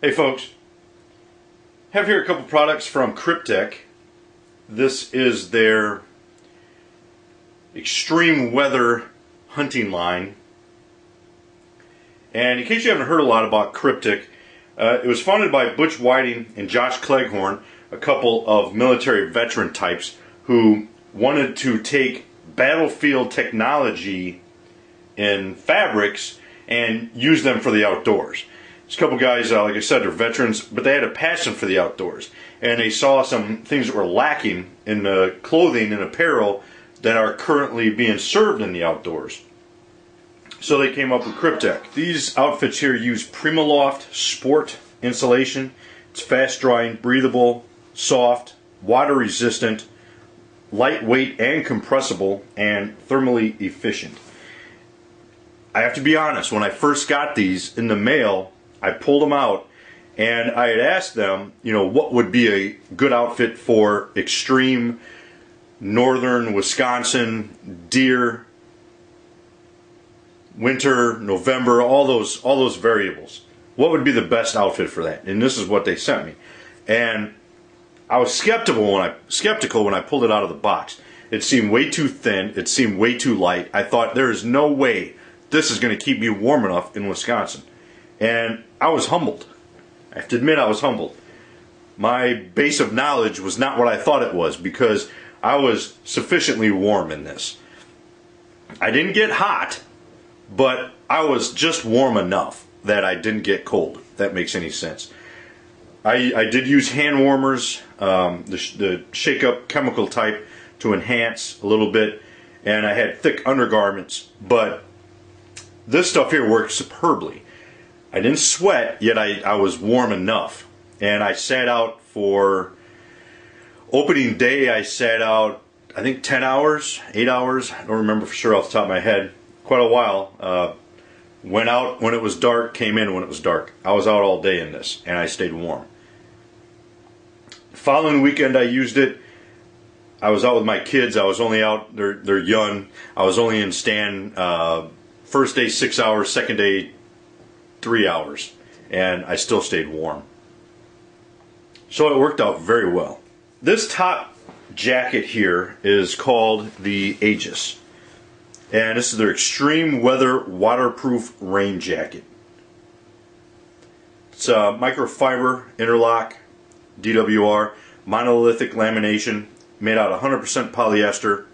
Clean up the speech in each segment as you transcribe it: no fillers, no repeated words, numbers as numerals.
Hey folks, have here a couple products from Kryptek. This is their extreme weather hunting line. And in case you haven't heard a lot about Kryptek, it was founded by Butch Whiting and Josh Cleghorn, a couple of military veteran types who wanted to take battlefield technology in fabrics and use them for the outdoors. There's a couple guys, like I said, they're veterans, but they had a passion for the outdoors. And they saw some things that were lacking in the clothing and apparel that are currently being served in the outdoors. So they came up with Kryptek. These outfits here use Primaloft Sport insulation. It's fast drying, breathable, soft, water resistant, lightweight and compressible, and thermally efficient. I have to be honest, when I first got these in the mail, I pulled them out and I had asked them, what would be a good outfit for extreme northern Wisconsin, deer, winter, November, all those variables. What would be the best outfit for that? And this is what they sent me. And I was skeptical when I pulled it out of the box. It seemed way too thin, it seemed way too light. I thought there is no way this is going to keep me warm enough in Wisconsin. And I was humbled. I have to admit I was humbled. My base of knowledge was not what I thought it was, because I was sufficiently warm in this. I didn't get hot, but I was just warm enough that I didn't get cold, if that makes any sense. I did use hand warmers, the shake-up chemical type, to enhance a little bit, and I had thick undergarments, but this stuff here worked superbly. I didn't sweat, yet I was warm enough. And I sat out for opening day. I sat out, I think 10 hours, 8 hours. I don't remember for sure off the top of my head. Quite a while. Went out when it was dark, came in when it was dark. I was out all day in this, and I stayed warm. The following weekend I used it. I was out with my kids. I was only out, they're young. I was only in stand first day 6 hours, second day 3 hours, and I still stayed warm. So it worked out very well. This top jacket here is called the Aegis, and this is their extreme weather waterproof rain jacket. It's a microfiber interlock DWR monolithic lamination made out of 100% polyester.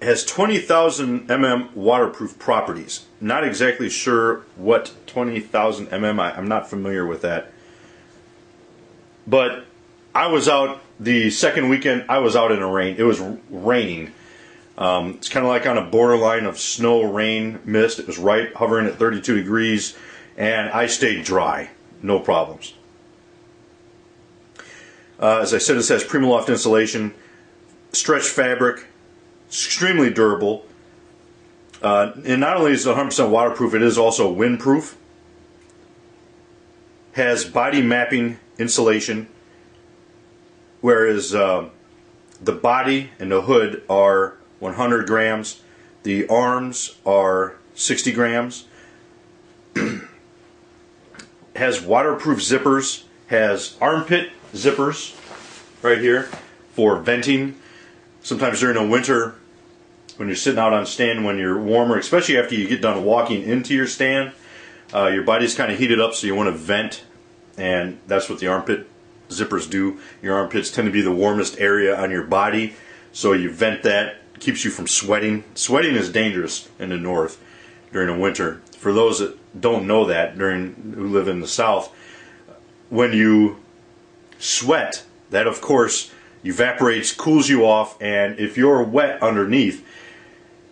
It has 20,000 mm waterproof properties. Not exactly sure what 20,000 mm, I'm not familiar with that. But I was out the second weekend, I was out in the rain. It was raining. It's kind of like on a borderline of snow, rain, mist. It was right, hovering at 32 degrees, and I stayed dry. No problems. As I said, this has Primaloft insulation, stretch fabric, extremely durable, and not only is it 100% waterproof, it is also windproof. Has body mapping insulation, whereas the body and the hood are 100 grams, the arms are 60 grams. Has waterproof zippers, has armpit zippers right here for venting. Sometimes during the winter, when you're sitting out on stand, when you're warmer, especially after you get done walking into your stand, your body's kind of heated up, so you want to vent, and that's what the armpit zippers do. Your armpits tend to be the warmest area on your body, so you vent that. It keeps you from sweating. Sweating is dangerous in the north during the winter. For those that don't know that, who live in the south, when you sweat, that of course evaporates, cools you off, and if you're wet underneath,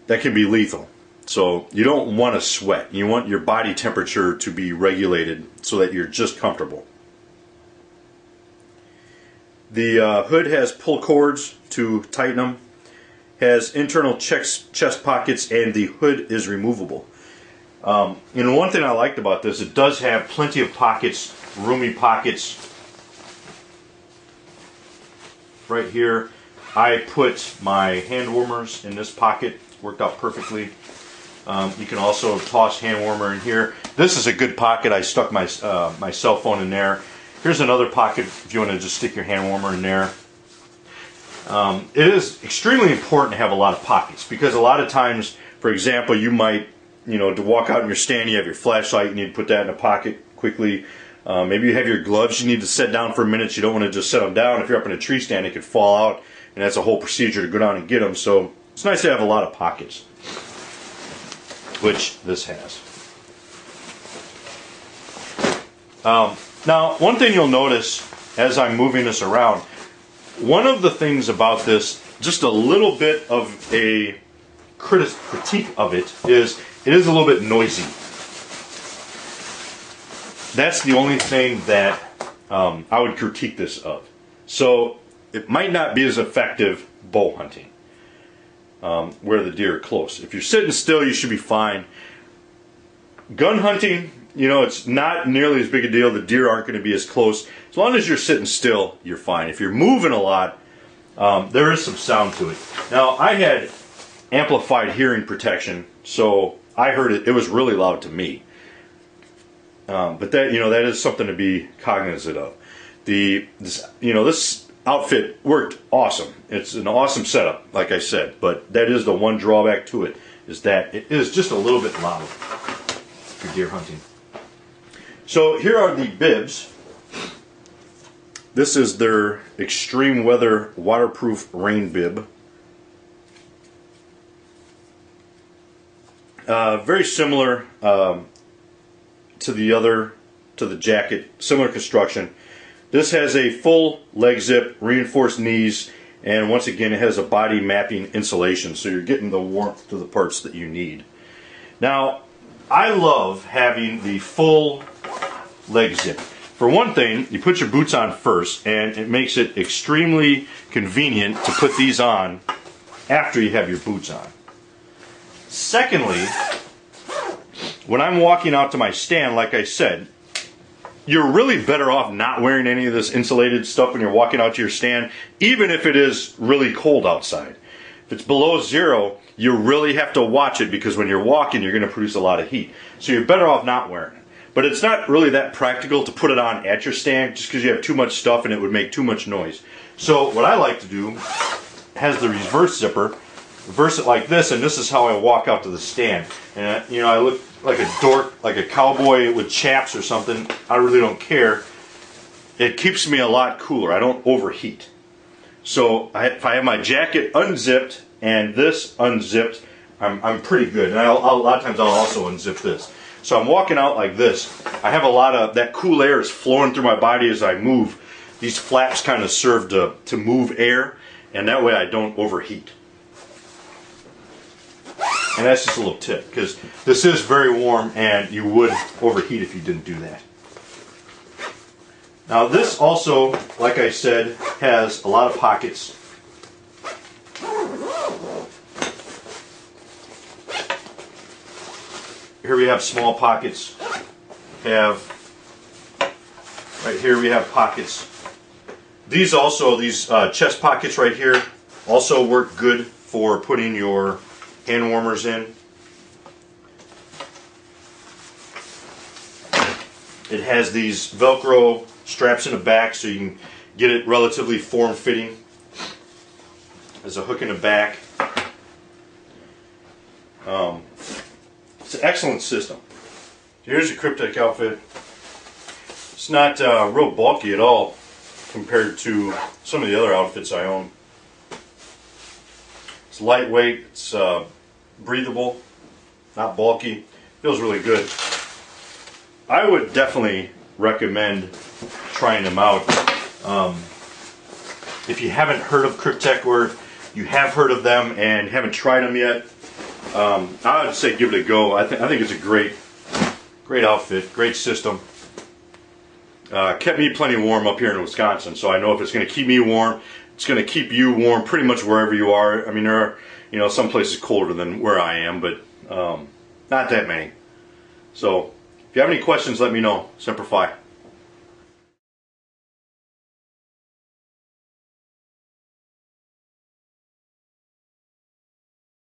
that can be lethal. So you don't want to sweat. You want your body temperature to be regulated so that you're just comfortable. The hood has pull cords to tighten them, has internal chest pockets, and the hood is removable. One thing I liked about this, it does have plenty of pockets, roomy pockets. Right here, I put my hand warmers in this pocket. Worked out perfectly. You can also toss hand warmer in here. This is a good pocket. I stuck my my cell phone in there. Here's another pocket if you want to just stick your hand warmer in there. It is extremely important to have a lot of pockets, because a lot of times, for example, you might, to walk out in your stand, you have your flashlight, you need to put that in a pocket quickly. Maybe you have your gloves, you need to set down for a minute. You don't want to just set them down. If you're up in a tree stand, it could fall out, and that's a whole procedure to go down and get them. So it's nice to have a lot of pockets, which this has. Now, one thing you'll notice as I'm moving this around, one of the things about this, just a little bit of a critique of it is a little bit noisy. That's the only thing that I would critique this of. So it might not be as effective bow hunting where the deer are close. If you're sitting still, you should be fine. Gun hunting, it's not nearly as big a deal. The deer aren't going to be as close. As long as you're sitting still, you're fine. If you're moving a lot, there is some sound to it. Now, I had amplified hearing protection, so I heard it. It was really loud to me. But that, that is something to be cognizant of. This outfit worked awesome. It's an awesome setup, like I said. But that is the one drawback to it, is that it is just a little bit loud for deer hunting. So here are the bibs. This is their extreme weather waterproof rain bib. Very similar to the jacket, similar construction. This has a full leg zip, reinforced knees, and once again it has a body mapping insulation, so you're getting the warmth to the parts that you need. Now, I love having the full leg zip. For one thing, you put your boots on first, and it makes it extremely convenient to put these on after you have your boots on. Secondly, when I'm walking out to my stand, like I said, you're really better off not wearing any of this insulated stuff when you're walking out to your stand, even if it is really cold outside. If it's below zero, you really have to watch it, because when you're walking, you're going to produce a lot of heat. So you're better off not wearing it. But it's not really that practical to put it on at your stand, just because you have too much stuff and it would make too much noise. So what I like to do, has the reverse zipper, reverse it like this, and this is how I walk out to the stand. And I look like a dork, like a cowboy with chaps or something. I really don't care. It keeps me a lot cooler. I don't overheat. So if I have my jacket unzipped and this unzipped, I'm pretty good. And a lot of times I'll also unzip this. So I'm walking out like this. I have a lot of that cool air is flowing through my body as I move. These flaps kind of serve to move air, and that way I don't overheat. And that's just a little tip, because this is very warm and you would overheat if you didn't do that. Now this also, like I said, has a lot of pockets. Here we have small pockets. Right here we have pockets. These chest pockets right here also work good for putting your hand warmers in. It has these Velcro straps in the back, so you can get it relatively form-fitting. There's a hook in the back. It's an excellent system. Here's your Kryptek outfit. It's not real bulky at all compared to some of the other outfits I own. It's lightweight, it's breathable, not bulky, feels really good. I would definitely recommend trying them out. If you haven't heard of Kryptek, or you have heard of them and haven't tried them yet, I would say give it a go. I think it's a great outfit, great system. Kept me plenty warm up here in Wisconsin, so I know if it's going to keep me warm, it's going to keep you warm pretty much wherever you are. I mean, there are some places colder than where I am, but not that many. So if you have any questions, let me know. Semper Fi.